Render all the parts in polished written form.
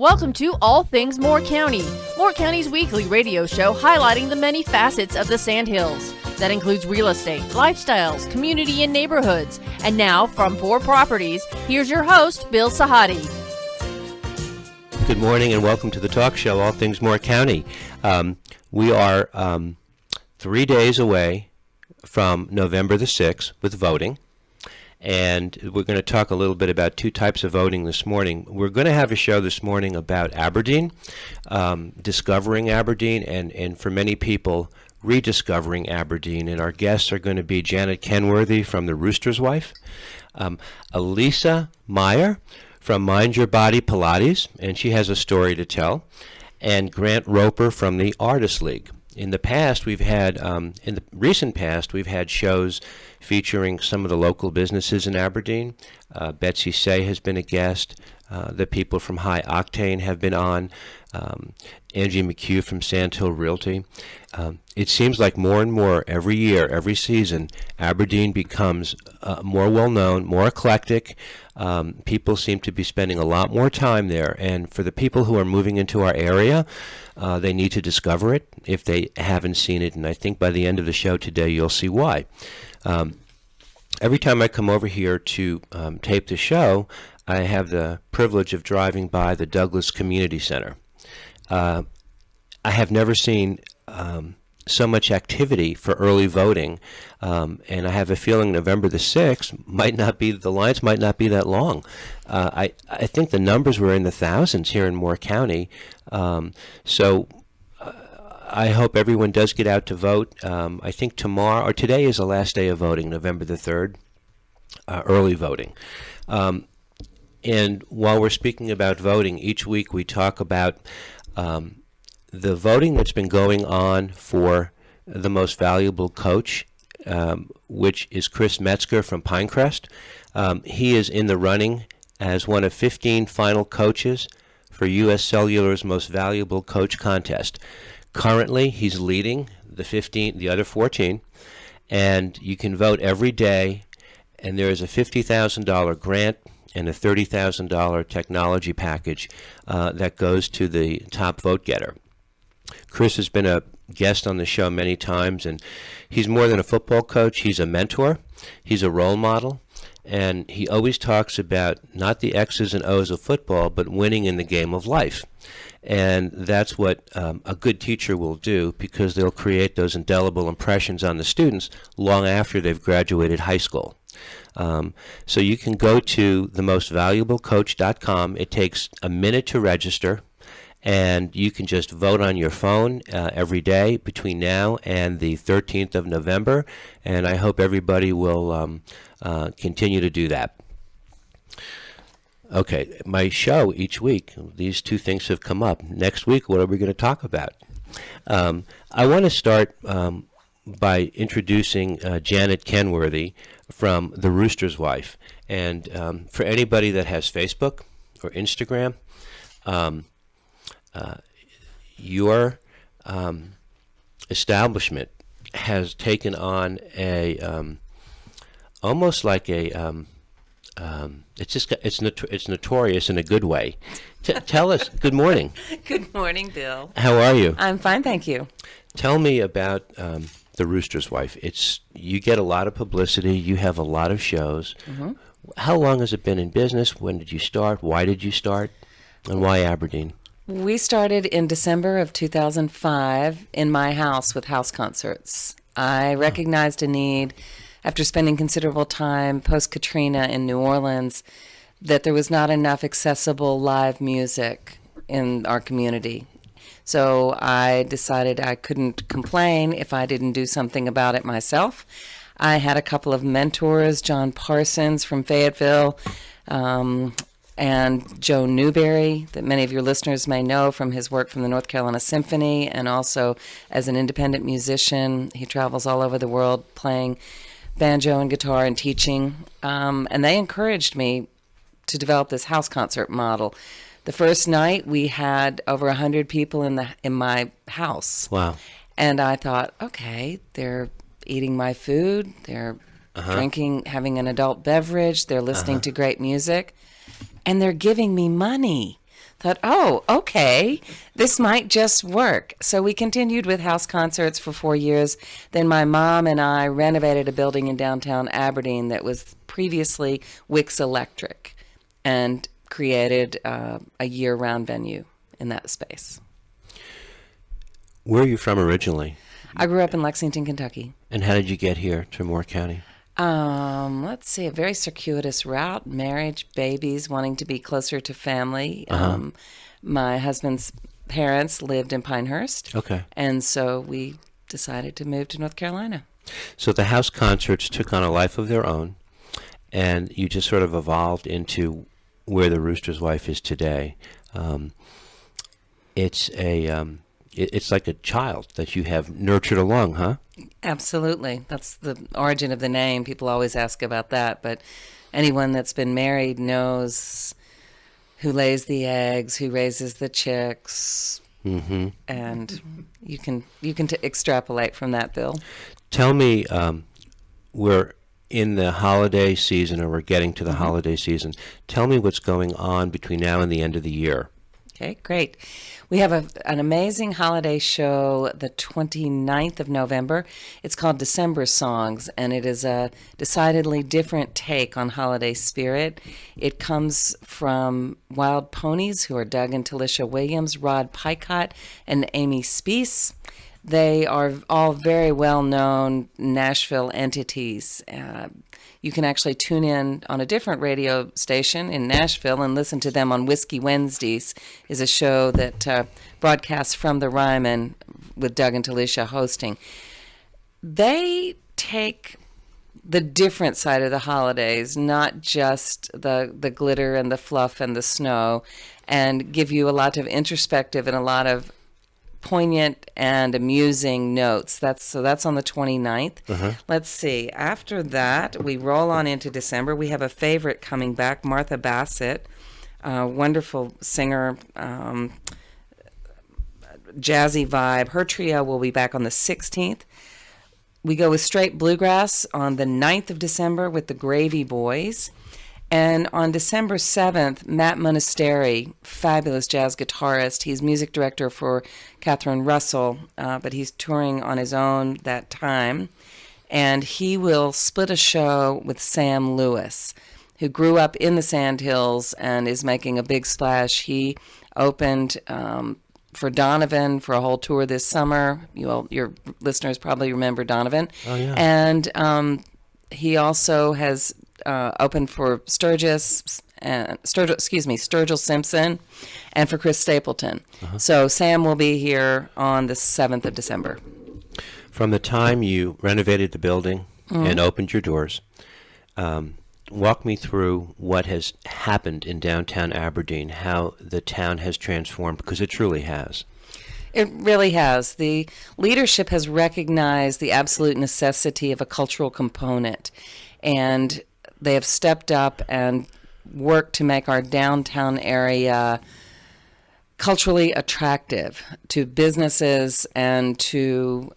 Welcome to All Things Moore County, Moore County's weekly radio show highlighting the many facets of the Sandhills. That includes real estate, lifestyles, community, and neighborhoods. And now, from 4 Properties, here's your host, Bill Sahadi. Good morning and welcome to the talk show, All Things Moore County. We are 3 days away from November the 6th with voting. And we're going to talk a little bit about 2 types of voting this morning. We're going to have a show this morning about Aberdeen, discovering Aberdeen, and for many people, rediscovering Aberdeen. And our guests are going to be Janet Kenworthy from the Rooster's wife, Alisa Meir from Mind Your Body Pilates, and she has a story to tell, and Grant Roper from the Artist League. In the past, we've had, in the recent past, we've had shows featuring some of the local businesses in Aberdeen. Betsy Say has been a guest. The people from High Octane have been on. Angie McHugh from Sandhill Realty. It seems like more and more every year, every season, Aberdeen becomes more well-known, more eclectic. People seem to be spending a lot more time there. And for the people who are moving into our area, they need to discover it if they haven't seen it. And I think by the end of the show today, you'll see why. Every time I come over here to tape the show, I have the privilege of driving by the Douglas Community Center. I have never seen so much activity for early voting, and I have a feeling November the 6th the lines might not be that long. I think the numbers were in the thousands here in Moore County, so I hope everyone does get out to vote. I think tomorrow, or today is the last day of voting, November the 3rd, early voting. And while we're speaking about voting, each week we talk about the voting that's been going on for the most valuable coach, which is Chris Metzger from Pinecrest. He is in the running as one of 15 final coaches for U.S. Cellular's most valuable coach contest. Currently, he's leading the other 14, and you can vote every day, and there is a $50,000 grant and a $30,000 technology package that goes to the top vote getter. Chris has been a guest on the show many times, and he's more than a football coach. He's a mentor. He's a role model, and he always talks about not the X's and O's of football, but winning in the game of life. And that's what a good teacher will do, because they'll create those indelible impressions on the students long after they've graduated high school. So you can go to themostvaluablecoach.com. It takes a minute to register, and you can just vote on your phone every day between now and the 13th of November, and I hope everybody will continue to do that. Okay, my show each week, these 2 things have come up. Next week, what are we going to talk about? I want to start by introducing Janet Kenworthy from the Rooster's wife. And for anybody that has Facebook or Instagram, your establishment has taken on a almost like a it's notorious in a good way. Tell us. Good morning. Good morning, Bill. How are you? I'm fine, thank you. Tell me about the Rooster's wife. You get a lot of publicity. You have a lot of shows. Mm-hmm. How long has it been in business? When did you start? Why did you start? And why Aberdeen? We started in December of 2005 in my house with house concerts. I recognized a need after spending considerable time post-Katrina in New Orleans that there was not enough accessible live music in our community. So I decided I couldn't complain if I didn't do something about it myself. I had a couple of mentors, John Parsons from Fayetteville, and Joe Newberry, that many of your listeners may know from his work from the North Carolina Symphony, and also as an independent musician. He travels all over the world playing banjo and guitar and teaching, and they encouraged me to develop this house concert model. The first night we had over 100 people in my house. Wow. And I thought, okay, they're eating my food, they're drinking, having an adult beverage, they're listening to great music, and they're giving me money. thought, oh, okay, this might just work. So we continued with house concerts for 4 years. Then my mom and I renovated a building in downtown Aberdeen that was previously Wix Electric and created a year-round venue in that space. Where are you from originally? I grew up in Lexington, Kentucky. And how did you get here to Moore County? Let's see, a very circuitous route, marriage, babies, wanting to be closer to family. My husband's parents lived in Pinehurst. Okay. And so we decided to move to North Carolina. So the house concerts took on a life of their own, and you just sort of evolved into where the Rooster's wife is today. It's like a child that you have nurtured along, huh? Absolutely. That's the origin of the name. People always ask about that, but anyone that's been married knows who lays the eggs, who raises the chicks, and you can extrapolate from that, Bill. Tell me, we're in the holiday season, or we're getting to the holiday season. Tell me what's going on between now and the end of the year. Okay, great. We have an amazing holiday show the 29th of November. It's called December Songs, and it is a decidedly different take on holiday spirit. It comes from Wild Ponies, who are Doug and Talisha Williams, Rod Picott, and Amy Speece. They are all very well-known Nashville entities. You can actually tune in on a different radio station in Nashville and listen to them on Whiskey Wednesdays, is a show that broadcasts from the Ryman with Doug and Talisha hosting. They take the different side of the holidays, not just the glitter and the fluff and the snow, and give you a lot of introspective and a lot of poignant and amusing notes. That's on the 29th. Let's see. After that, we roll on into December. We have a favorite coming back, Martha Bassett, wonderful singer, jazzy vibe. Her trio will be back on the 16th. We go with straight bluegrass on the 9th of December with the Gravy Boys. And on December 7th, Matt Monasteri, fabulous jazz guitarist. He's music director for Catherine Russell, but he's touring on his own that time. And he will split a show with Sam Lewis, who grew up in the Sandhills and is making a big splash. He opened for Donovan for a whole tour this summer. Your listeners probably remember Donovan. Oh, yeah. And he also has opened for Sturgill Simpson, and for Chris Stapleton. So Sam will be here on the 7th of December. From the time you renovated the building and opened your doors, walk me through what has happened in downtown Aberdeen, how the town has transformed, because it truly has. It really has. The leadership has recognized the absolute necessity of a cultural component, and they have stepped up and worked to make our downtown area culturally attractive to businesses and to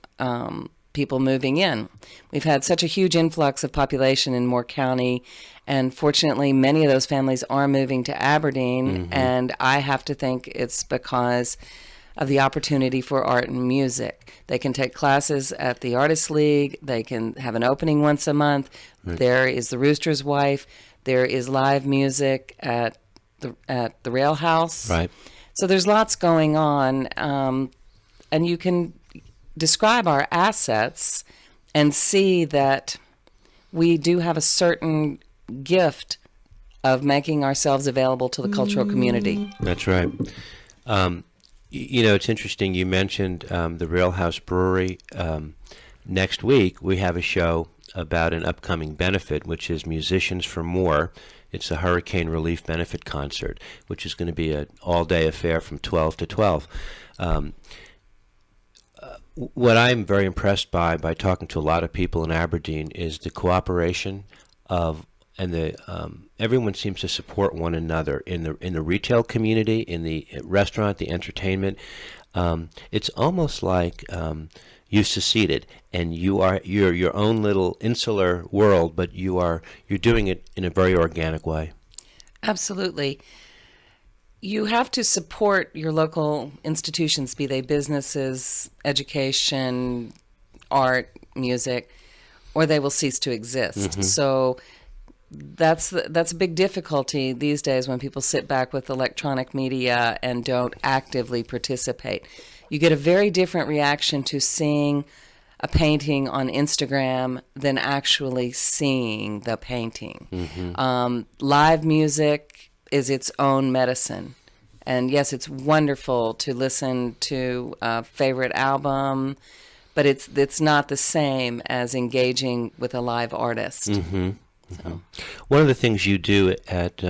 people moving in. We've had such a huge influx of population in Moore County, and fortunately many of those families are moving to Aberdeen, and I have to think it's because of the opportunity for art and music. They can take classes at the Artists League. They can have an opening once a month. Right. There is the Rooster's Wife. There is live music at the Rail House. Right. So there's lots going on, and you can describe our assets and see that we do have a certain gift of making ourselves available to the cultural community. That's right. It's interesting. You mentioned the Rail House Brewery. Next week, we have a show about an upcoming benefit, which is Musicians for More. It's a hurricane relief benefit concert, which is going to be an all-day affair from 12 to 12. What I'm very impressed by talking to a lot of people in Aberdeen, is the cooperation of everyone seems to support one another in the retail community, in the restaurant, the entertainment. It's almost like you've seceded, and you're your own little insular world, but you're doing it in a very organic way. Absolutely. You have to support your local institutions, be they businesses, education, art, music, or they will cease to exist. So that's a big difficulty these days when people sit back with electronic media and don't actively participate. You get a very different reaction to seeing a painting on Instagram than actually seeing the painting. Live music is its own medicine. And yes, it's wonderful to listen to a favorite album, but it's not the same as engaging with a live artist. So. One of the things you do at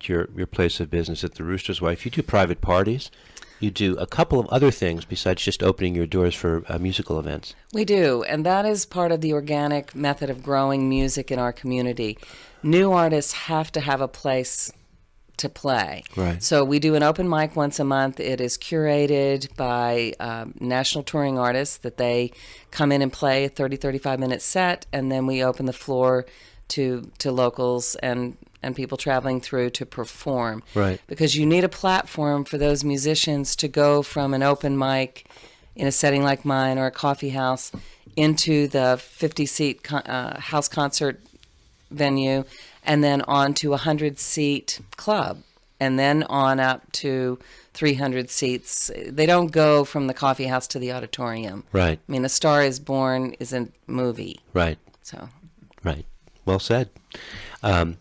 your place of business at the Rooster's Wife, you do private parties. You do a couple of other things besides just opening your doors for musical events. We do, and that is part of the organic method of growing music in our community. New artists have to have a place to play. Right. So we do an open mic once a month. It is curated by national touring artists that they come in and play a 30, 35-minute set, and then we open the floor to locals and people traveling through to perform. Right. Because you need a platform for those musicians to go from an open mic in a setting like mine or a coffee house into the 50-seat house concert venue and then on to a 100-seat club and then on up to 300 seats. They don't go from the coffee house to the auditorium. Right. I mean, A Star is Born is a movie. Right. So. Right. Well said. We're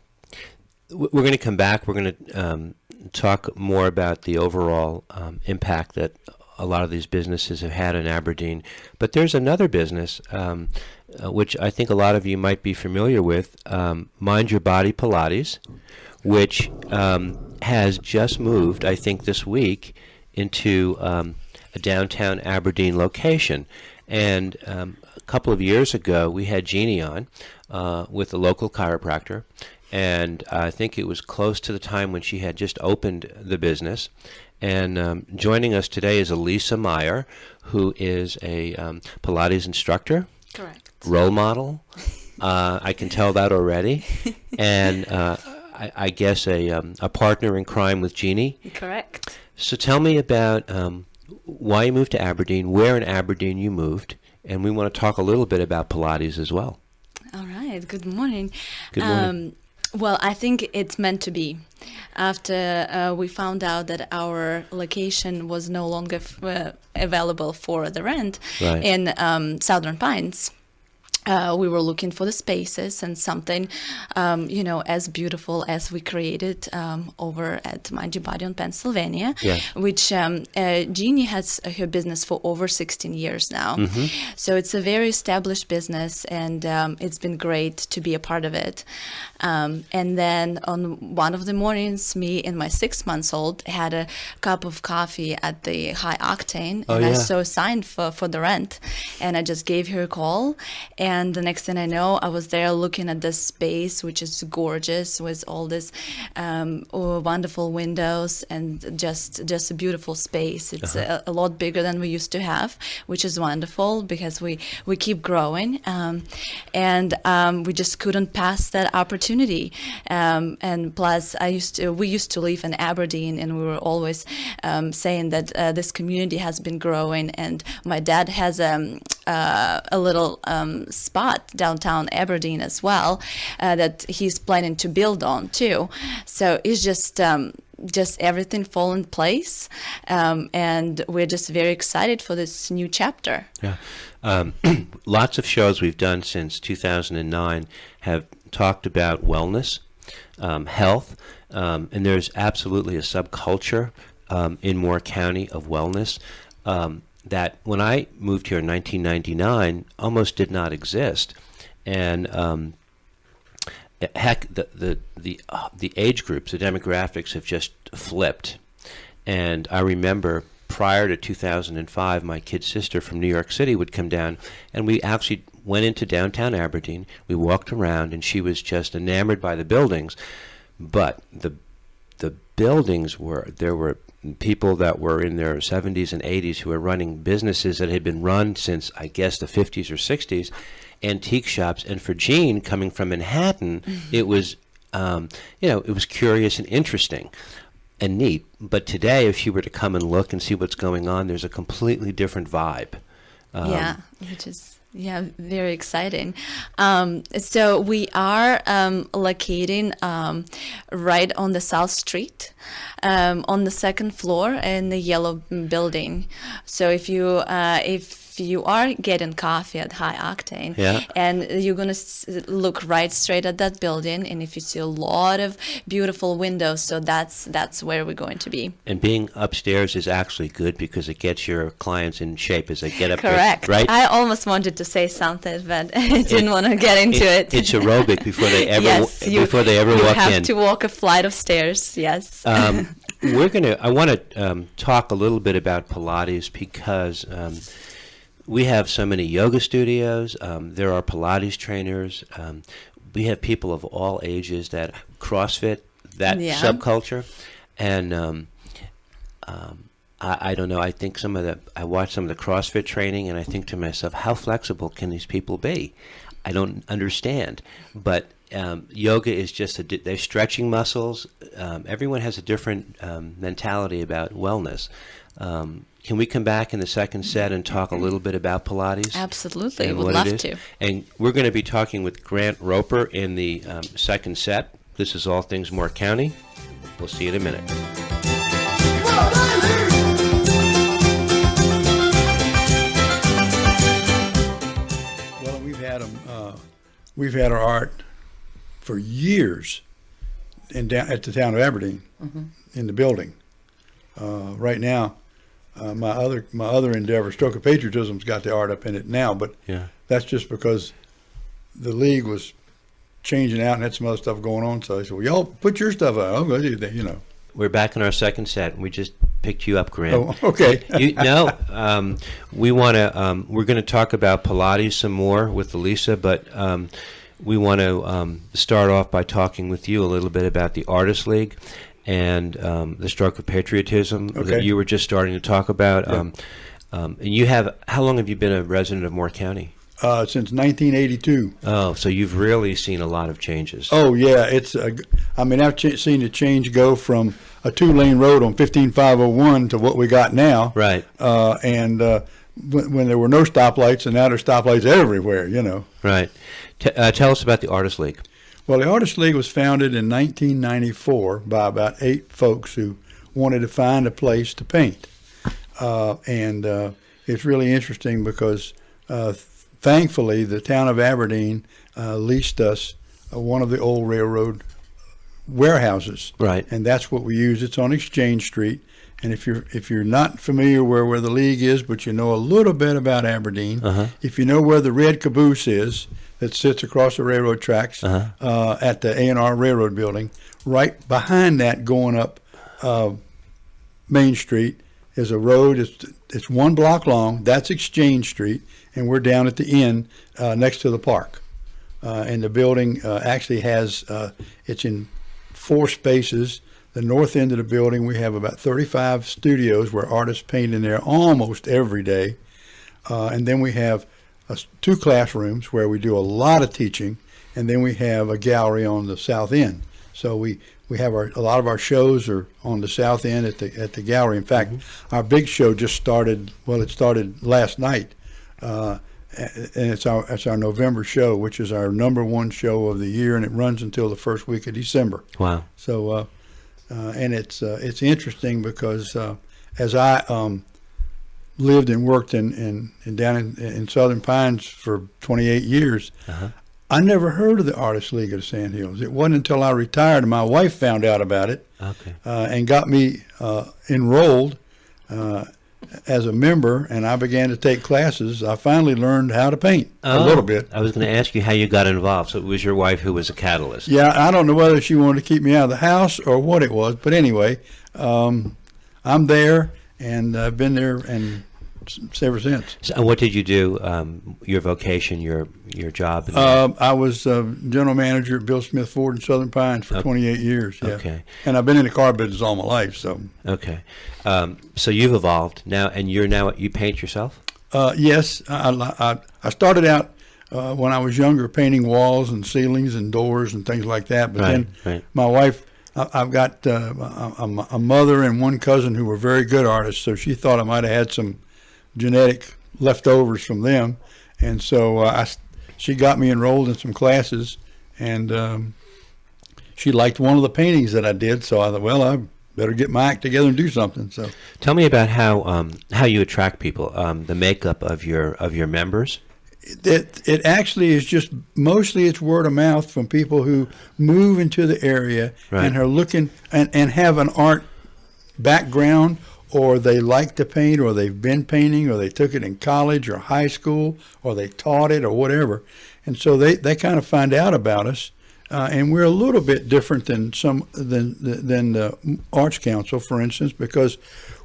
going to come back. We're going to talk more about the overall impact that a lot of these businesses have had in Aberdeen. But there's another business, which I think a lot of you might be familiar with, Mind Your Body Pilates, which has just moved, I think this week, into a downtown Aberdeen location. And a couple of years ago, we had Jeannie on with a local chiropractor. And I think it was close to the time when she had just opened the business. And joining us today is Alisa Meir, who is a Pilates instructor. Correct. Role model. I can tell that already. And I guess a partner in crime with Jeannie. Correct. So tell me about why you moved to Aberdeen, where in Aberdeen you moved, and we want to talk a little bit about Pilates as well. All right. Good morning. Good morning. Well, I think it's meant to be. After we found out that our location was no longer available for the rent Right. in Southern Pines, we were looking for the spaces and something, as beautiful as we created over at Mind Your Body in Pennsylvania, Yes. which Jeannie has her business for over 16 years now. So it's a very established business, and it's been great to be a part of it. And then on one of the mornings, me and my 6-month-old had a cup of coffee at the High Octane, and I saw a sign for the rent, and I just gave her a call. And the next thing I know, I was there looking at this space, which is gorgeous, with all this wonderful windows and just a beautiful space. It's a lot bigger than we used to have, which is wonderful because we keep growing, and we just couldn't pass that opportunity. And plus, we used to live in Aberdeen, and we were always saying that this community has been growing, and my dad has a little spot downtown Aberdeen as well that he's planning to build on too. So it's just everything fall in place, and we're just very excited for this new chapter. Yeah. Lots of shows we've done since 2009 have talked about wellness, health, and there's absolutely a subculture in Moore County of wellness that when I moved here in 1999 almost did not exist. And heck, the age groups, the demographics have just flipped. And I remember prior to 2005, my kid sister from New York City would come down, and we actually went into downtown Aberdeen. We walked around, and she was just enamored by the buildings. But the buildings there were people that were in their 70s and 80s who were running businesses that had been run since, I guess, the 50s or 60s, antique shops. And for Jean, coming from Manhattan, it was, it was curious and interesting. and neat. But today, if you were to come and look and see what's going on, there's a completely different vibe. Which is very exciting. So we are locating right on the South Street, on the second floor in the yellow building. So if you are getting coffee at High Octane, and you're going to look right straight at that building, and if you see a lot of beautiful windows, so that's where we're going to be. And being upstairs is actually good because it gets your clients in shape as they get up Correct. there, right? I almost wanted to say something, but I didn't want to get into it. It's aerobic before they ever you walk have in. to walk a flight of stairs, yes. I want to talk a little bit about Pilates because we have so many yoga studios. There are Pilates trainers. We have people of all ages that CrossFit, that subculture. And I don't know. I think I watch some of the CrossFit training, and I think to myself, how flexible can these people be? I don't understand. But yoga is just they're stretching muscles. Everyone has a different mentality about wellness. Can we come back in the second set and talk a little bit about Pilates? Absolutely, would love to. And we're going to be talking with Grant Roper in the second set. This is All Things Moore County. We'll see you in a minute. Well, we've had our art for years at the town of Aberdeen, in the building. Right now, my other endeavor, Stroke of Patriotism's got the art up in it now, but that's just because the league was changing out and had some other stuff going on. So I said, well, y'all put your stuff out. I'll go do that, We're back in our second set, and we just picked you up, Grant. Oh, okay. We're going to talk about Pilates some more with Alisa, but we want to start off by talking with you a little bit about the Artist League and the Stroke of Patriotism that you were just starting to talk about. And how long have you been a resident of Moore County? Since 1982. Oh, so you've really seen a lot of changes. Oh, yeah. I've seen the change go from a 2-lane road on 15501 to what we got now. Right. And when there were no stoplights, and now there's stoplights everywhere, Right. Tell us about the Artist League. Well, the Artist League was founded in 1994 by about 8 folks who wanted to find a place to paint. And it's really interesting because thankfully the town of Aberdeen leased us one of the old railroad warehouses. Right. And that's what we use. It's on Exchange Street. And if you're not familiar where the league is, but you know a little bit about Aberdeen, if you know where the red caboose is that sits across the railroad tracks at the A&R Railroad Building, right behind that going up Main Street is a road. It's 1 block long. That's Exchange Street, and we're down at the end next to the park. And the building actually has, it's in 4 spaces. The north end of the building, we have about 35 studios where artists paint in there almost every day. And then we have 2 classrooms where we do a lot of teaching, and then we have a gallery on the south end. So we have a lot of our shows are on the south end at the gallery. In fact, our big show just started. Well, it started last night, and it's our November show, which is our #1 show of the year, and it runs until the first week of December. Wow! So, and it's interesting because as I lived and worked down in Southern Pines for 28 years. I never heard of the Artist League of the Sand Hills. It wasn't until I retired and my wife found out about it and got me enrolled as a member, and I began to take classes. I finally learned how to paint a little bit. I was going to ask you how you got involved. So it was your wife who was a catalyst. Yeah, I don't know whether she wanted to keep me out of the house or what it was, but anyway, I'm there, and I've been there and ever since. So what did you do? Your vocation, your job? I was general manager at Bill Smith Ford in Southern Pines for 28 years. Yeah. Okay. And I've been in the car business all my life. So. Okay. So you've evolved now, and you paint yourself? Yes. I started out when I was younger painting walls and ceilings and doors and things like that. But then my wife, I've got a mother and one cousin who were very good artists, so she thought I might have had some genetic leftovers from them, and so she got me enrolled in some classes, and she liked one of the paintings that I did, so I thought, well, I better get my act together and do something. So, tell me about how you attract people, the makeup of your members. It actually is just mostly it's word of mouth from people who move into the area and are looking and have an art background, or they like to paint, or they've been painting, or they took it in college or high school, or they taught it or whatever. And so they kind of find out about us. And we're a little bit different than the Arts Council, for instance, because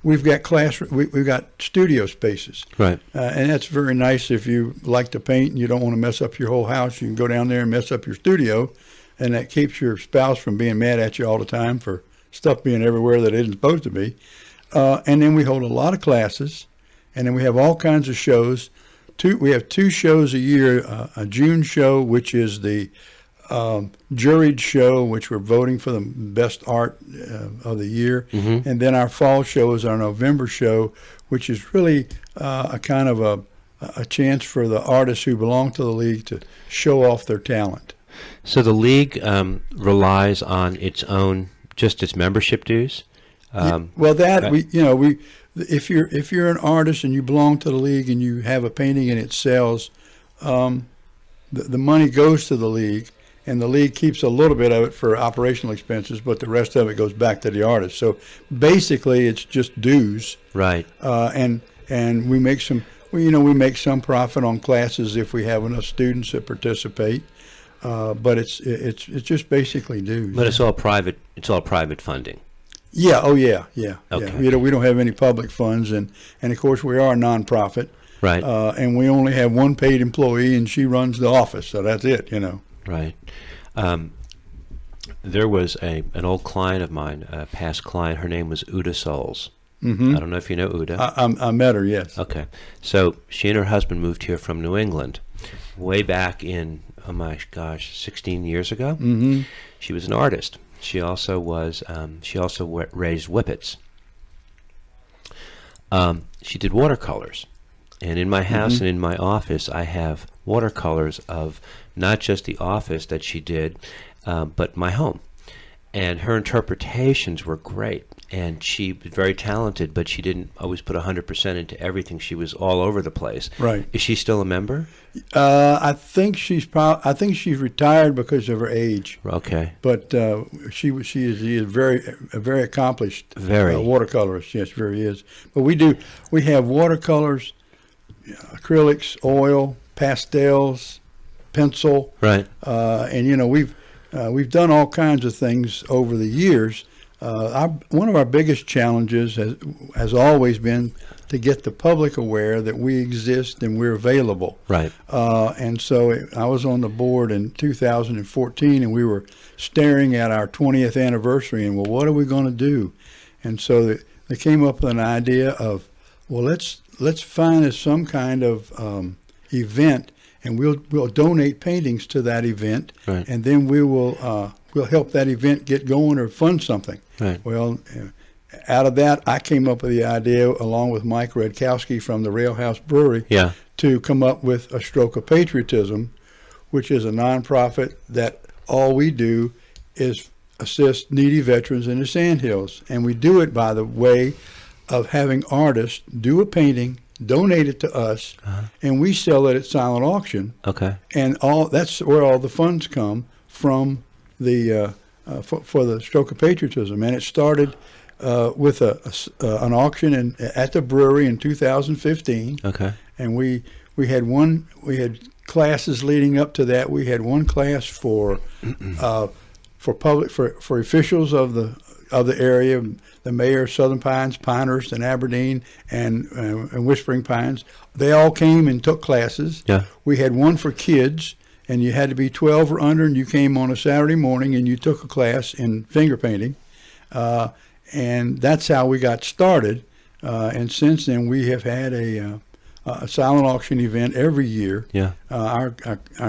we've got we've got studio spaces, right? And that's very nice if you like to paint and you don't want to mess up your whole house. You can go down there and mess up your studio, and that keeps your spouse from being mad at you all the time for stuff being everywhere that it isn't supposed to be. And then we hold a lot of classes, and then we have all kinds of shows. We have 2 shows a year: a June show, which is the juried show, which we're voting for the best art of the year, and then our fall show is our November show, which is really a kind of a chance for the artists who belong to the league to show off their talent. So the league relies on its membership dues. If you're an artist and you belong to the league and you have a painting and it sells, the money goes to the league. And the league keeps a little bit of it for operational expenses, but the rest of it goes back to the artist. So basically, it's just dues. Right. And we make we make some profit on classes if we have enough students that participate. But it's just basically dues. But it's all private. It's all private funding. Yeah. Oh yeah. Yeah. Okay. Yeah. We don't have any public funds, and of course we are a nonprofit. Right. And we only have one paid employee, and she runs the office. So that's it. Right. There was an old client of mine, a past client. Her name was Uda Souls. I don't know if you know Uda. I met her, yes. Okay. So she and her husband moved here from New England way back in, 16 years ago. Mm-hmm. She was an artist. She also raised whippets. She did watercolors. And in my house and in my office, I have watercolors of not just the office that she did, but my home. And her interpretations were great. And she was very talented, but she didn't always put 100% into everything. She was all over the place. Right. Is she still a member? I think she's retired because of her age. Okay. But she is a very accomplished watercolorist. Yes, very is. But we have watercolors, acrylics, oil, pastels, pencil. Right. And we've done all kinds of things over the years. One of our biggest challenges has always been to get the public aware that we exist and we're available. Right. And so I was on the board in 2014, and we were staring at our 20th anniversary, and, well, what are we going to do? And so they came up with an idea of, well, let's find some kind of event, and we'll donate paintings to that event, right. And then we'll help that event get going or fund something. Right. Well, out of that, I came up with the idea, along with Mike Redkowski from the Rail House Brewery, to come up with a Stroke of Patriotism, which is a nonprofit that all we do is assist needy veterans in the Sandhills. And we do it by the way of having artists do a painting, donate it to us, and we sell it at silent auction. Okay. And that's where all the funds come from the for the Stroke of Patriotism. And it started with an auction at the brewery in 2015. Okay. And we had classes leading up to that. We had one class for officials of the area, the Meir, Southern Pines, Pinehurst, and Aberdeen, and Whispering Pines. They all came and took classes. Yeah. We had one for kids, and you had to be 12 or under, and you came on a Saturday morning and you took a class in finger painting. And that's how we got started. And since then, we have had a silent auction event every year. Yeah. Our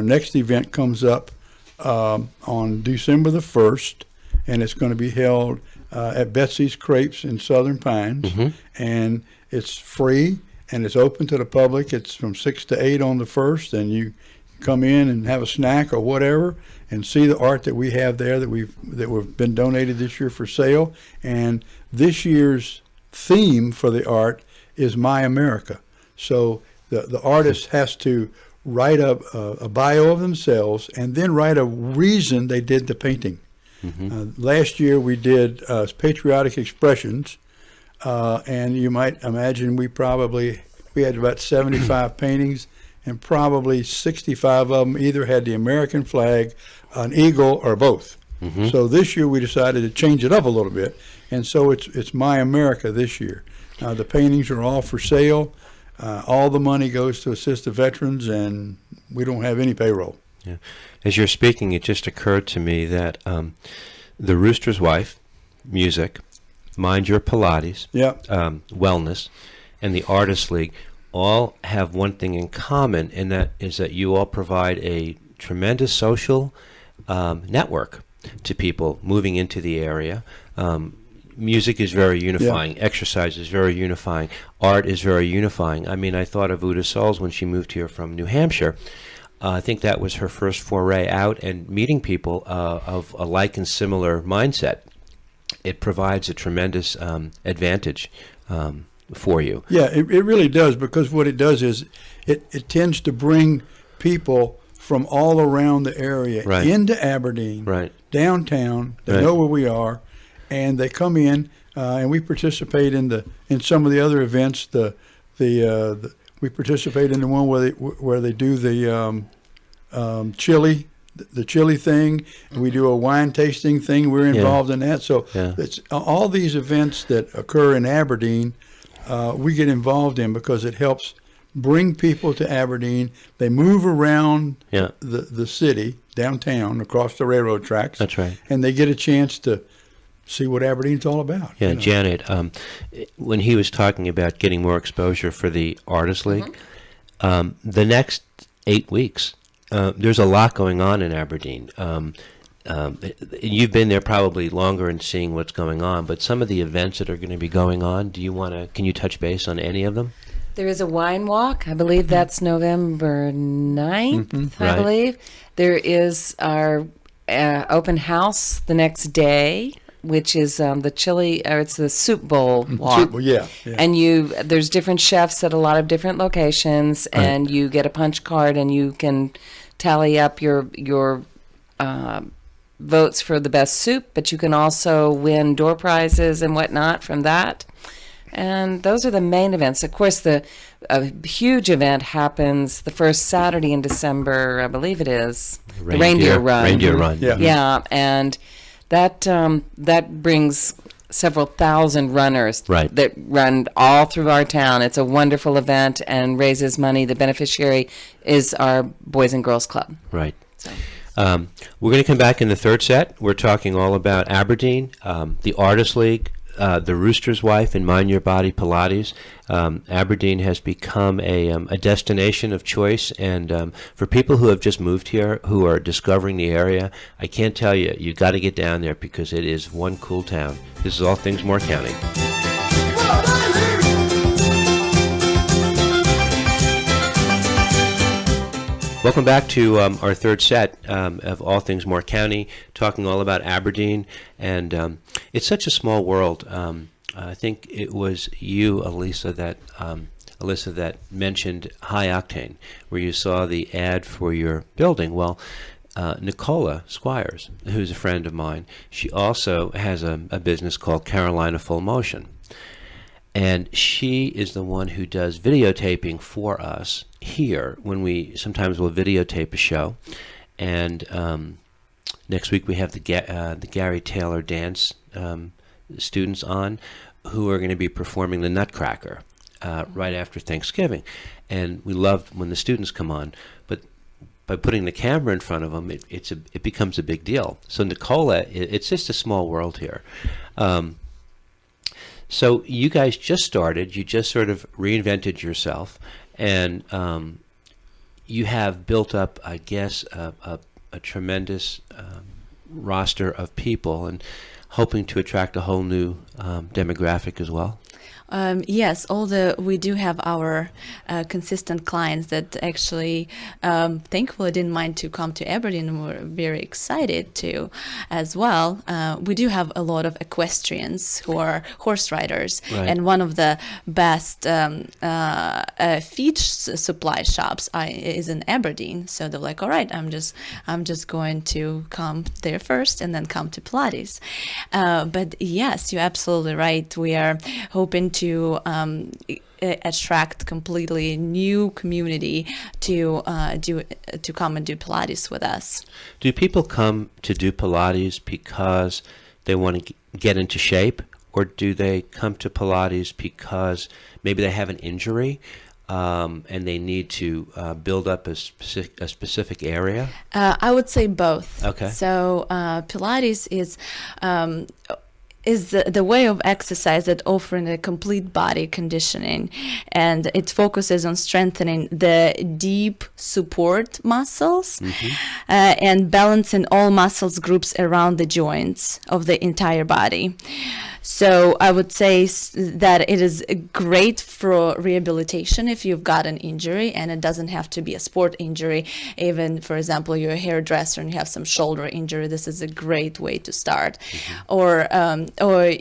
next event comes up on December the 1st, and it's going to be held at Betsy's Crepes in Southern Pines, and it's free and it's open to the public. It's from 6 to 8 on the 1st, and you come in and have a snack or whatever and see the art that we have there that we've been donated this year for sale. And this year's theme for the art is My America. So the artist has to write a bio of themselves and then write a reason they did the painting. Last year we did patriotic expressions, and you might imagine we had about 75 paintings, and probably 65 of them either had the American flag, an eagle, or both. So this year we decided to change it up a little bit, and so it's My America this year. The paintings are all for sale. All the money goes to assist the veterans, and we don't have any payroll. Yeah. As you're speaking, it just occurred to me that the Rooster's Wife, music, Mind Your Pilates, wellness, and the Artist League all have one thing in common, and that is that you all provide a tremendous social network to people moving into the area. Music is very unifying. Exercise is very unifying. Art is very unifying. I mean, I thought of Uda Souls when she moved here from New Hampshire. I think that was her first foray out and meeting people of a like and similar mindset. It provides a tremendous advantage for you. Yeah, it really does, because what it does is it tends to bring people from all around the area into Aberdeen, downtown. They know where we are, and they come in, and we participate in some of the other events. We participate in the one where they do the chili, the chili thing, and we do a wine tasting thing. We're involved in that. So it's all these events that occur in Aberdeen, we get involved in because it helps bring people to Aberdeen. They move around the city, downtown, across the railroad tracks. That's right. And they get a chance to see what Aberdeen's all about. Yeah, Janet, when he was talking about getting more exposure for the Artist League, the next 8 weeks, there's a lot going on in Aberdeen. You've been there probably longer and seeing what's going on, but some of the events that are going to be going on, can you touch base on any of them? There is a wine walk. I believe that's November 9th, I believe. There is our open house the next day, which is it's the soup bowl walk. And there's different chefs at a lot of different locations, and you get a punch card, and you can tally up your votes for the best soup, but you can also win door prizes and whatnot from that. And those are the main events. Of course, a huge event happens the first Saturday in December, I believe it is. The Reindeer Run. Reindeer Run. Yeah, and that brings several thousand runners that run all through our town. It's a wonderful event and raises money. The beneficiary is our Boys and Girls Club. Right. So. We're going to come back in the third set. We're talking all about Aberdeen, the Artist League, the Rooster's Wife, and Mind Your Body Pilates. Aberdeen has become a destination of choice, and for people who have just moved here, who are discovering the area, I can't tell you, you got to get down there because it is one cool town. This is All Things Moore County. Welcome back to our third set of All Things Moore County, talking all about Aberdeen, and it's such a small world. I think it was you, Alisa, that mentioned High Octane, where you saw the ad for your building. Well, Nicola Squires, who's a friend of mine, she also has a business called Carolina Full Motion. And she is the one who does videotaping for us here when sometimes we'll videotape a show. And next week we have the Gary Taylor dance students on, who are going to be performing the Nutcracker right after Thanksgiving. And we love when the students come on, but by putting the camera in front of them, it becomes a big deal. So Nicola, it's just a small world here. So you guys just started, you just sort of reinvented yourself, and you have built up, I guess, a tremendous roster of people and hoping to attract a whole new demographic as well? Yes, we do have our consistent clients that actually thankfully didn't mind to come to Aberdeen, and we're very excited to as well. We do have a lot of equestrians who are horse riders, Right. and one of the best feed supply shops is in Aberdeen. So they're like, all right, I'm just going to come there first and then come to Pilates. But yes, you're absolutely right. We are hoping to attract completely new community to come and do Pilates with us. Do people come to do Pilates because they want to get into shape, or do they come to Pilates because maybe they have an injury and they need to build up a specific area? I would say both. Okay. So Pilates is the way of exercise that offering a complete body conditioning, and it focuses on strengthening the deep support muscles and balancing all muscles groups around the joints of the entire body. So I would say that it is great for rehabilitation if you've got an injury, and it doesn't have to be a sport injury. Even, for example, you're a hairdresser and you have some shoulder injury, this is a great way to start. Or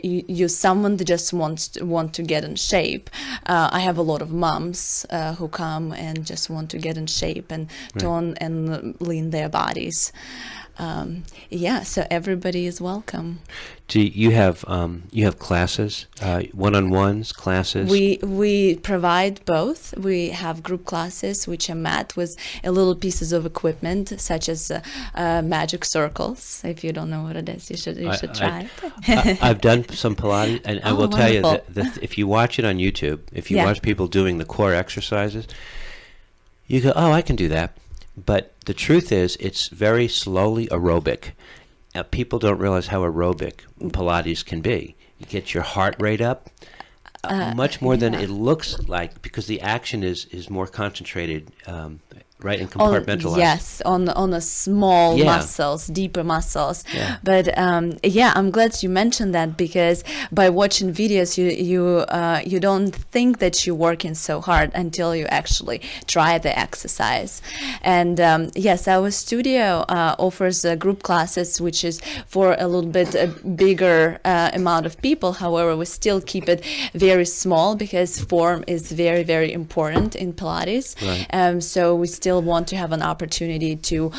you someone that just want to get in shape. I have a lot of moms who come and just want to get in shape and tone and lean their bodies. So everybody is welcome. Do you have classes, one-on-ones, classes? We provide both. We have group classes which are met with a little pieces of equipment such as magic circles. If you don't know what it is, you should try it. I've done some Pilates, and I will tell you wonderful. that if you watch it on YouTube, if you Yeah. watch people doing the core exercises, you go, oh, I can do that. But the truth is, it's very slowly aerobic. People don't realize how aerobic Pilates can be. You get your heart rate up much more than it looks like, because the action is more concentrated, right, and compartmentalized. Yes, on a small Yeah. muscles, deeper muscles. Yeah. But I'm glad you mentioned that, because by watching videos, you don't think that you're working so hard until you actually try the exercise. And yes, our studio offers group classes, which is for a little bit bigger amount of people. However, we still keep it very small because form is very, very important in Pilates. Right. So we still want to have an opportunity to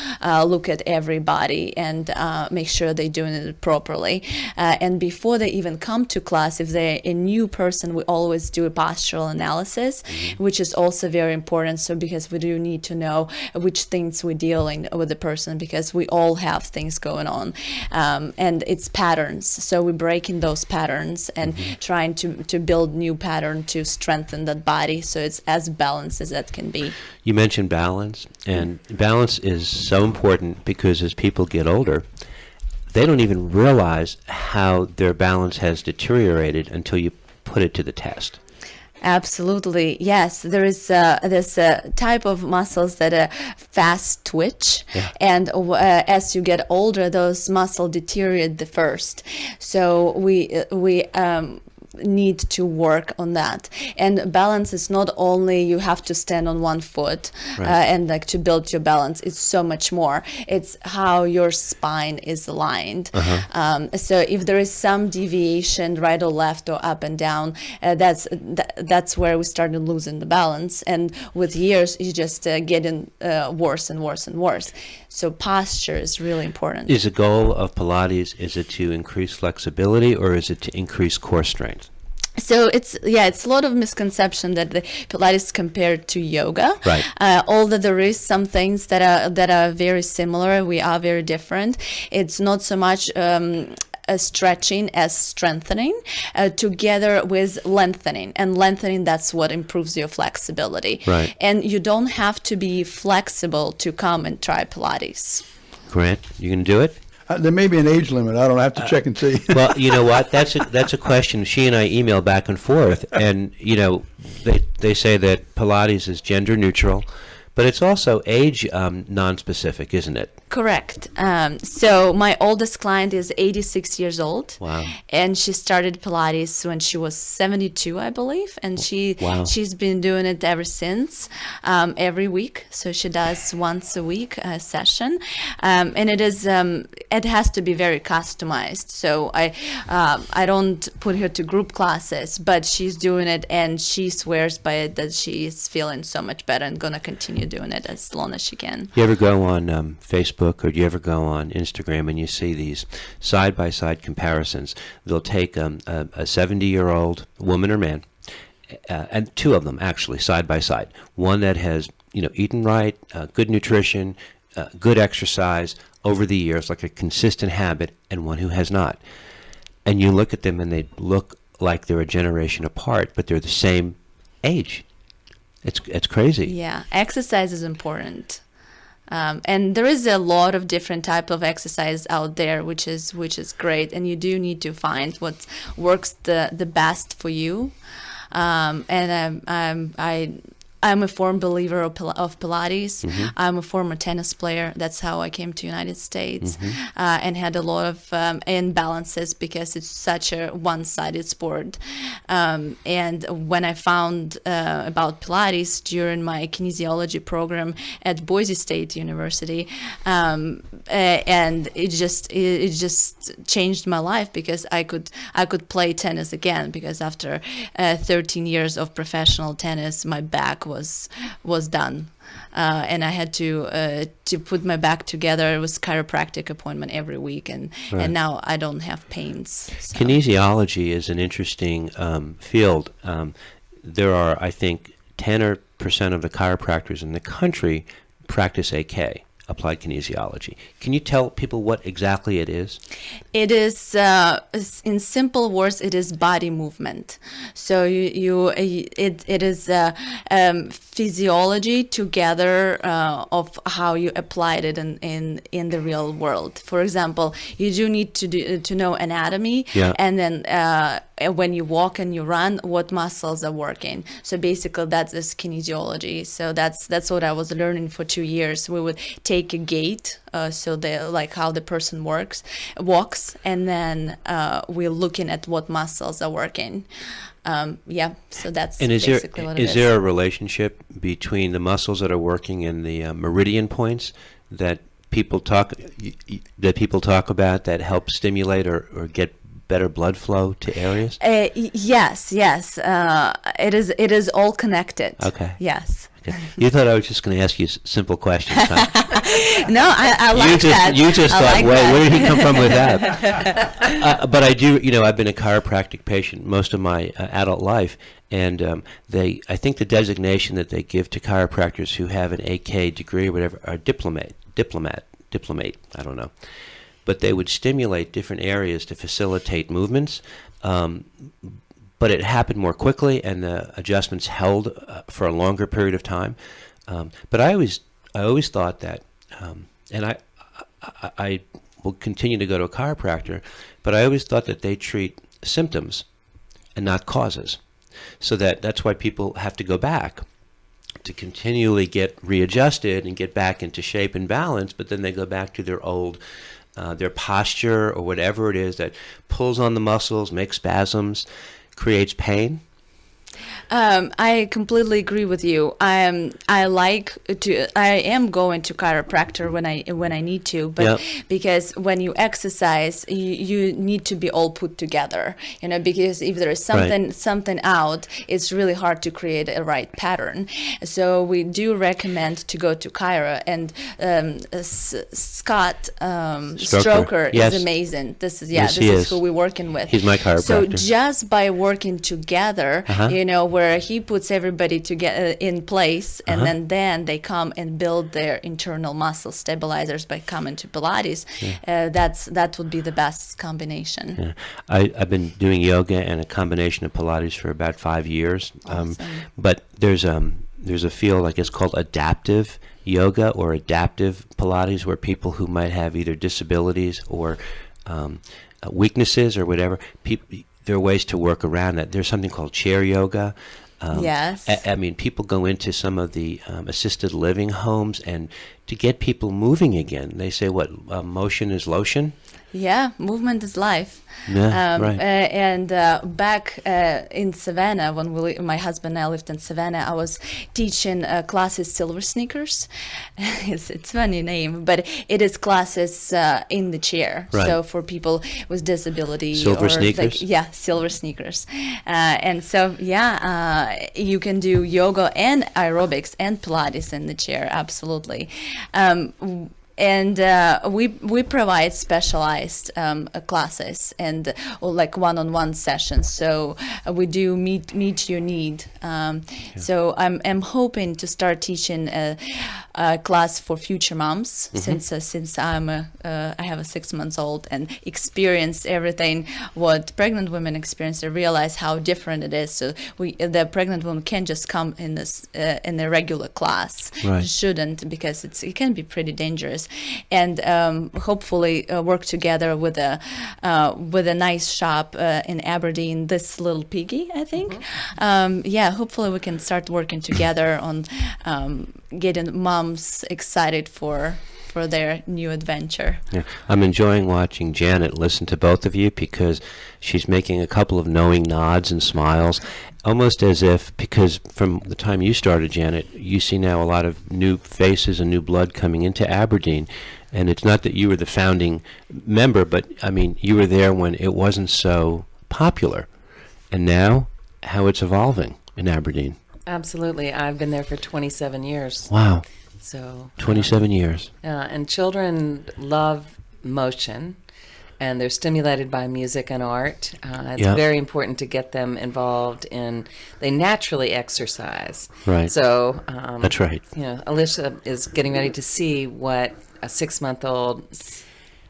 look at everybody and make sure they're doing it properly. And before they even come to class, if they're a new person, we always do a postural analysis, which is also very important. So because we do need to know which things we're dealing with the person, because we all have things going on, and it's patterns. So we're breaking those patterns and trying to build new pattern to strengthen that body so it's as balanced as that can be. You mentioned balance, and balance is so important because as people get older, they don't even realize how their balance has deteriorated until you put it to the test. Absolutely, yes. There is this type of muscles that are fast twitch, and as you get older, those muscles deteriorate the first. So we need to work on that. And balance is not only you have to stand on one foot and like to build your balance. It's so much more. It's how your spine is aligned. So if there is some deviation right or left or up and down, that's where we started losing the balance. And with years, you just getting worse and worse and worse. So posture is really important. Is the goal of Pilates, is it to increase flexibility or is it to increase core strength? So it's a lot of misconception that the Pilates compared to yoga. Right. Although there is some things that are very similar, we are very different. It's not so much stretching as strengthening together with lengthening, and lengthening, that's what improves your flexibility. Right. And you don't have to be flexible to come and try Pilates. Grant, you going to do it? There may be an age limit. I don't have to check and see. Well, you know what? That's a question. She and I email back and forth, and they say that Pilates is gender neutral, but it's also age non-specific, isn't it? Correct. So my oldest client is 86 years old. Wow. And she started Pilates when she was 72, I believe. And she's been doing it ever since, every week. So she does once a week session. And it has to be very customized. So I don't put her to group classes, but she's doing it and she swears by it that she's feeling so much better and gonna continue doing it as long as she can. You ever go on Facebook, or do you ever go on Instagram and you see these side-by-side comparisons? They'll take a 70-year-old woman or man, and two of them actually side by side. One that has eaten right, good nutrition, good exercise over the years, like a consistent habit, and one who has not. And you look at them and they look like they're a generation apart, but they're the same age. It's crazy. Yeah, exercise is important. And there is a lot of different type of exercise out there, which is great. And you do need to find what works the best for you. I'm a firm believer of Pilates. Mm-hmm. I'm a former tennis player. That's how I came to United States, Mm-hmm. And had a lot of imbalances because it's such a one-sided sport. And when I found about Pilates during my kinesiology program at Boise State University, and it just changed my life because I could play tennis again, because after 13 years of professional tennis, my back was done, and I had to put my back together. It was chiropractic appointment every week, and now I don't have pains. So. Kinesiology is an interesting field. There are, I think, 10% of the chiropractors in the country practice AK, applied kinesiology. Can you tell people what exactly it is? It is, in simple words, it is body movement. So it is physiology together of how you applied it in the real world. For example, you do need to know anatomy, and then when you walk and you run, what muscles are working. So basically, that's this kinesiology. So that's what I was learning for 2 years. We would take a gait, so like how the person walks, and then we're looking at what muscles are working. So that's basically what it is. Is there a relationship between the muscles that are working and the meridian points that people talk about that help stimulate or get better blood flow to areas? Yes. It is all connected. Okay. Yes. Okay. You thought I was just going to ask you simple questions, huh? No, I like that. You just I thought, like wait, that. where did he come from with that? But I do, I've been a chiropractic patient most of my adult life, and I think the designation that they give to chiropractors who have an AK degree or whatever are diplomat, I don't know. But they would stimulate different areas to facilitate movements, but it happened more quickly, and the adjustments held for a longer period of time. But I always thought that, and I will continue to go to a chiropractor, but I always thought that they treat symptoms and not causes. So that's why people have to go back to continually get readjusted and get back into shape and balance, but then they go back to their old their posture or whatever it is that pulls on the muscles, makes spasms, creates pain. I completely agree with you. I am going to chiropractor when I need to, but because when you exercise, you need to be all put together, because if there is something out, it's really hard to create a right pattern. So we do recommend to go to chiro, and Scott Stroker is amazing. This is who we're working with. He's my chiropractor. So just by working together, where he puts everybody together in place, and then they come and build their internal muscle stabilizers by coming to Pilates. That would be the best combination. Yeah. I've been doing yoga and a combination of Pilates for about 5 years. Awesome. But there's a field, I guess, called adaptive yoga or adaptive Pilates, where people who might have either disabilities or weaknesses or whatever, there are ways to work around that. There's something called chair yoga. Yes. I mean, people go into some of the assisted living homes, and to get people moving again, they say, what, motion is lotion? Yeah, movement is life. Yeah, right. And back in Savannah, when my husband and I lived in Savannah, I was teaching classes Silver Sneakers. It's a funny name, but it is classes in the chair. Right. So for people with disability. Silver or sneakers? Yeah, Silver Sneakers. And so, you can do yoga and aerobics and Pilates in the chair, absolutely. And we provide specialized classes and like one-on-one sessions. So we do meet your need. So I'm hoping to start teaching a class for future moms, since I have a 6 months old and experienced everything what pregnant women experience. I realize how different it is. So the pregnant woman can't just come in this in a regular class. Right. Shouldn't, because it can be pretty dangerous. And hopefully work together with a nice shop in Aberdeen, this Little Piggy, I think. Hopefully we can start working together on getting moms excited for their new adventure. Yeah, I'm enjoying watching Janet listen to both of you, because she's making a couple of knowing nods and smiles, almost as if, because from the time you started, Janet, you see now a lot of new faces and new blood coming into Aberdeen. And it's not that you were the founding member, but I mean, you were there when it wasn't so popular. And now, how it's evolving in Aberdeen. Absolutely. I've been there for 27 years. Wow. So 27 years. and children love motion, and they're stimulated by music and art. It's very important to get them involved in. They naturally exercise. Right. So That's right. Alisa is getting ready to see what a 6-month-old.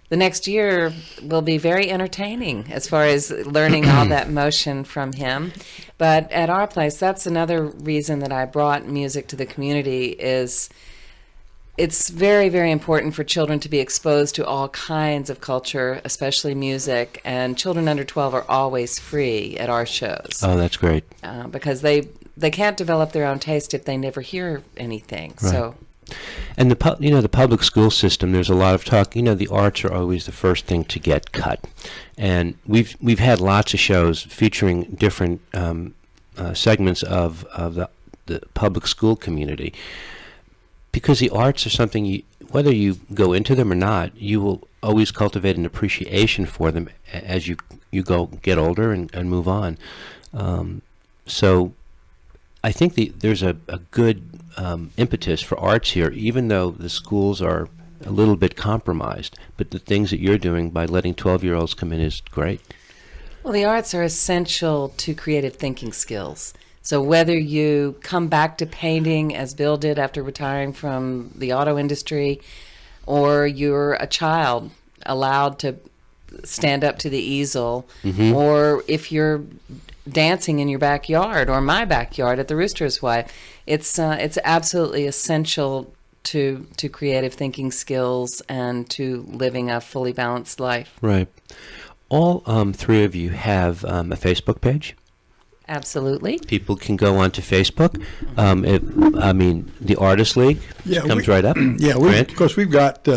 The next year will be very entertaining as far as learning all that motion from him. But at our place, that's another reason that I brought music to the community. Is it's very, very important for children to be exposed to all kinds of culture, especially music. And children under 12 are always free at our shows. Oh, that's great. Because they can't develop their own taste if they never hear anything. Right. So. And the public school system, there's a lot of talk. The arts are always the first thing to get cut, and we've had lots of shows featuring different segments of the public school community, because the arts are something, whether you go into them or not, you will always cultivate an appreciation for them as you get older and move on. So I think there's a good impetus for arts here, even though the schools are a little bit compromised. But the things that you're doing by letting 12-year-olds come in is great. Well, the arts are essential to creative thinking skills. So whether you come back to painting, as Bill did after retiring from the auto industry, or you're a child allowed to stand up to the easel, or if you're dancing in your backyard or my backyard at the Rooster's Wife, it's absolutely essential to creative thinking skills and to living a fully balanced life. Right. All three of you have a Facebook page. Absolutely. People can go onto Facebook. The Artist League comes right up. Yeah, because we've got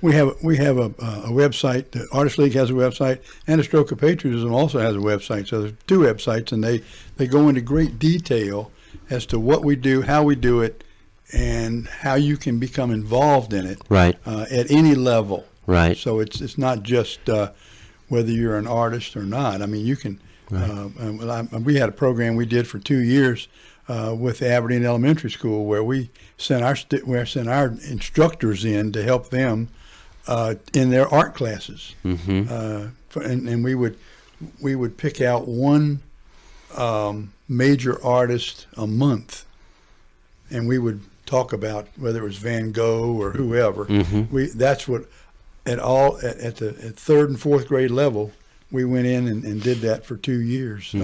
we have a website. The Artist League has a website, and the Stroke of Patriotism also has a website. So there's two websites, and they go into great detail as to what we do, how we do it, and how you can become involved in it. Right. At any level. Right. So it's not just whether you're an artist or not. I mean, you can. Right. We had a program we did for 2 years with the Aberdeen Elementary School, where we sent our instructors in to help them in their art classes, and we would pick out one major artist a month, and we would talk about whether it was Van Gogh or whoever. That's what at third and fourth grade level. We went in and did that for 2 years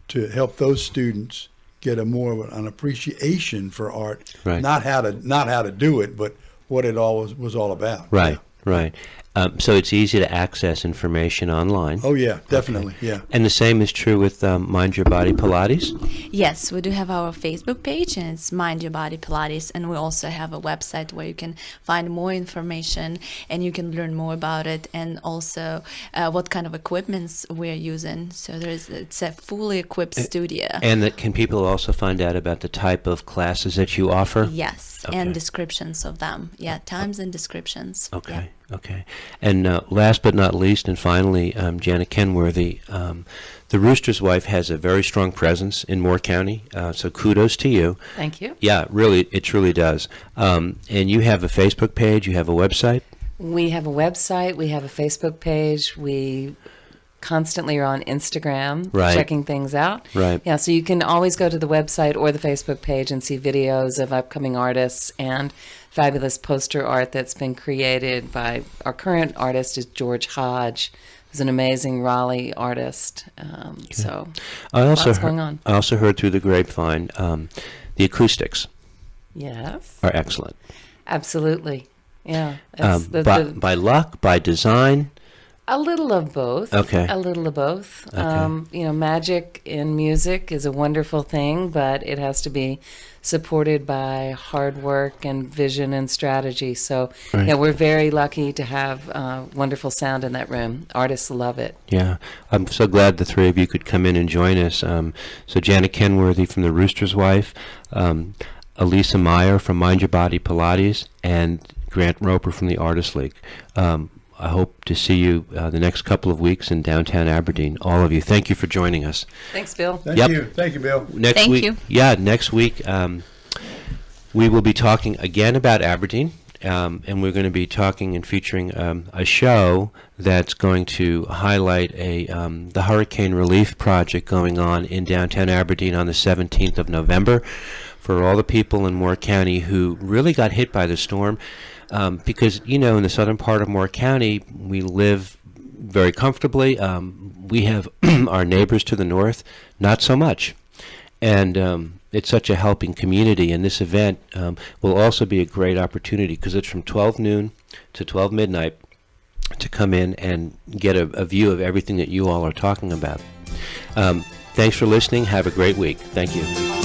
to help those students get more of an appreciation for art, right. not how to do it, but what it all was all about. Right, right. So it's easy to access information online. Oh, yeah, definitely, yeah. And the same is true with Mind Your Body Pilates? Yes, we do have our Facebook page, and it's Mind Your Body Pilates, and we also have a website where you can find more information and you can learn more about it, and also what kind of equipments we're using. So it's a fully equipped studio. And can people also find out about the type of classes that you offer? Yes, Okay. and descriptions of them. Yeah, times and descriptions. Okay, Yeah. okay. And last but not least, and finally, Janet Kenworthy, the Rooster's wife has a very strong presence in Moore County, so kudos to you. Thank you. Yeah, really, it truly does. And you have a Facebook page, you have a website? We have a website, we have a Facebook page, we constantly are on Instagram Right. checking things out. Right. Yeah, so you can always go to the website or the Facebook page and see videos of upcoming artists and fabulous poster art that's been created by our current artist is George Hodge, who's an amazing Raleigh artist. So lots going on. I also heard through the grapevine, the acoustics Yes, are excellent. absolutely. Yeah, it's By luck, by design? a little of both. Okay. A little of both. Okay. Magic in music is a wonderful thing, but it has to be supported by hard work and vision and strategy. So, Right. yeah, we're very lucky to have wonderful sound in that room. Artists love it. Yeah, I'm so glad the three of you could come in and join us. So Janet Kenworthy from the Rooster's Wife, Alisa Meir from Mind Your Body Pilates, and Grant Roper from the Artist League. I hope to see you the next couple of weeks in downtown Aberdeen. All of you, thank you for joining us. Thanks, Bill. Thank Yep. you. Thank you, Bill. Next Thank week, you. Yeah, next week we will be talking again about Aberdeen, and we're going to be talking and featuring a show that's going to highlight the hurricane relief project going on in downtown Aberdeen on the 17th of November for all the people in Moore County who really got hit by the storm. Because, in the southern part of Moore County, we live very comfortably. We have our neighbors to the north, not so much. And it's such a helping community. And this event will also be a great opportunity because it's from 12 noon to 12 midnight to come in and get a view of everything that you all are talking about. Thanks for listening. Have a great week. Thank you.